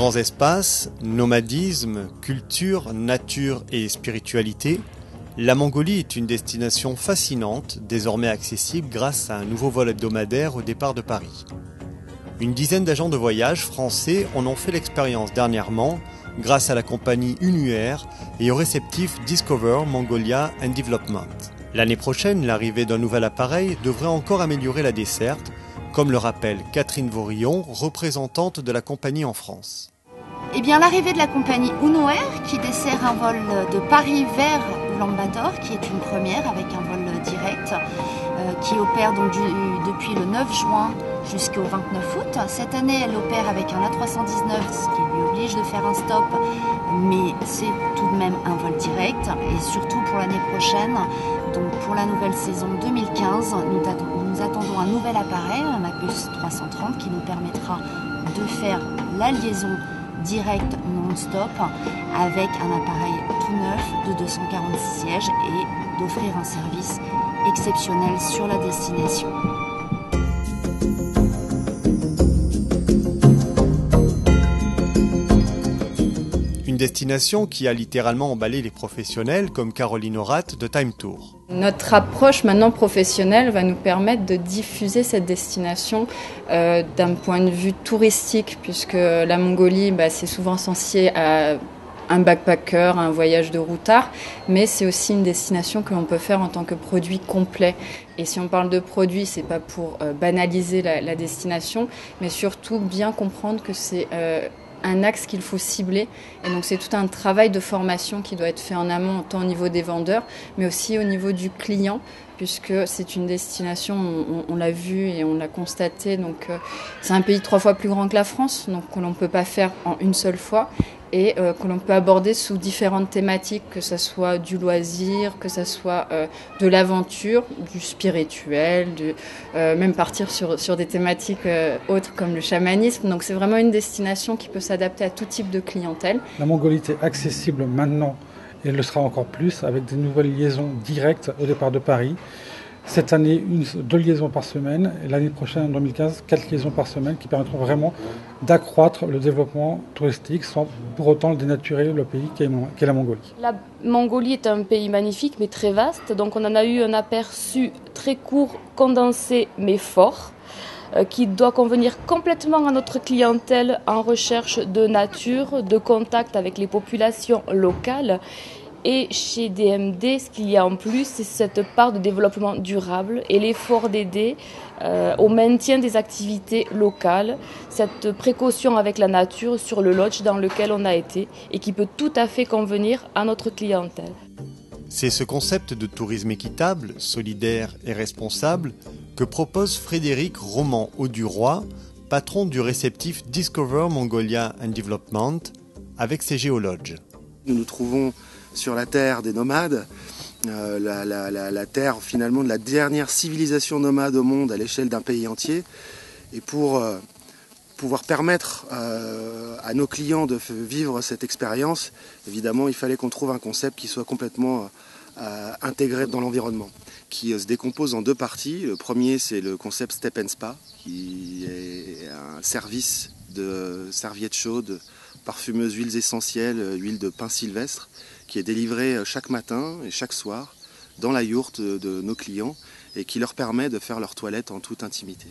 Grands espaces, nomadisme, culture, nature et spiritualité, la Mongolie est une destination fascinante, désormais accessible grâce à un nouveau vol hebdomadaire au départ de Paris. Une dizaine d'agents de voyage français en ont fait l'expérience dernièrement grâce à la compagnie UNUAIR et au réceptif Discover Mongolia and Development. L'année prochaine, l'arrivée d'un nouvel appareil devrait encore améliorer la desserte, comme le rappelle Catherine Vaurillon, représentante de la compagnie en France. Eh bien, l'arrivée de la compagnie UNUAIR, qui dessert un vol de Paris vers Ulaanbaatar, qui est une première avec un vol direct, qui opère donc depuis le 9 juin jusqu'au 29 août. Cette année, elle opère avec un A319, ce qui lui oblige de faire un stop, mais c'est tout de même un vol direct. Et surtout pour l'année prochaine, donc pour la nouvelle saison 2015, nous attendons un nouvel appareil, un Airbus 330, qui nous permettra de faire la liaison direct non-stop avec un appareil tout neuf de 246 sièges et d'offrir un service exceptionnel sur la destination. Une destination qui a littéralement emballé les professionnels comme Caroline Aurat de Time Tour. Notre approche maintenant professionnelle va nous permettre de diffuser cette destination d'un point de vue touristique, puisque la Mongolie, c'est souvent associé à un backpacker, un voyage de routard, mais c'est aussi une destination que l'on peut faire en tant que produit complet. Et si on parle de produit, c'est pas pour banaliser la destination, mais surtout bien comprendre que c'est un axe qu'il faut cibler. Et donc c'est tout un travail de formation qui doit être fait en amont, tant au niveau des vendeurs, mais aussi au niveau du client, puisque c'est une destination, on l'a vu et on l'a constaté, donc c'est un pays 3 fois plus grand que la France, donc que l'on ne peut pas faire en une seule fois, et que l'on peut aborder sous différentes thématiques, que ce soit du loisir, que ce soit de l'aventure, du spirituel, même partir sur des thématiques autres comme le chamanisme. Donc c'est vraiment une destination qui peut s'adapter à tout type de clientèle. La Mongolie est accessible maintenant et elle le sera encore plus avec des nouvelles liaisons directes au départ de Paris. Cette année, 2 liaisons par semaine, et l'année prochaine, en 2015, 4 liaisons par semaine qui permettront vraiment d'accroître le développement touristique sans pour autant dénaturer le pays qu'est la Mongolie. La Mongolie est un pays magnifique mais très vaste, donc on en a eu un aperçu très court, condensé mais fort, qui doit convenir complètement à notre clientèle en recherche de nature, de contact avec les populations locales. Et chez DMD, ce qu'il y a en plus, c'est cette part de développement durable et l'effort d'aider au maintien des activités locales, cette précaution avec la nature sur le lodge dans lequel on a été et qui peut tout à fait convenir à notre clientèle. C'est ce concept de tourisme équitable, solidaire et responsable que propose Frédéric Roman-Auduroy, patron du réceptif Discover Mongolia and Development, avec ses géolodges. Nous nous trouvons sur la terre des nomades, la terre finalement de la dernière civilisation nomade au monde à l'échelle d'un pays entier. Et pour pouvoir permettre à nos clients de vivre cette expérience, évidemment il fallait qu'on trouve un concept qui soit complètement intégré dans l'environnement, qui se décompose en 2 parties. Le premier, c'est le concept Step & Spa, qui est un service de serviettes chaudes, parfumeuses, huiles essentielles, huile de pin sylvestre, qui est délivré chaque matin et chaque soir dans la yourte de nos clients et qui leur permet de faire leur toilette en toute intimité.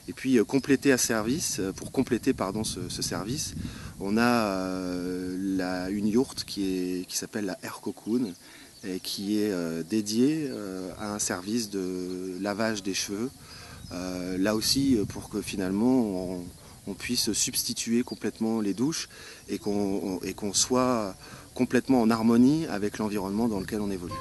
Et puis pour compléter ce service, on a une yourte qui s'appelle la Air Cocoon et qui est dédiée à un service de lavage des cheveux. Là aussi pour que finalement on puisse substituer complètement les douches et qu'on soit complètement en harmonie avec l'environnement dans lequel on évolue.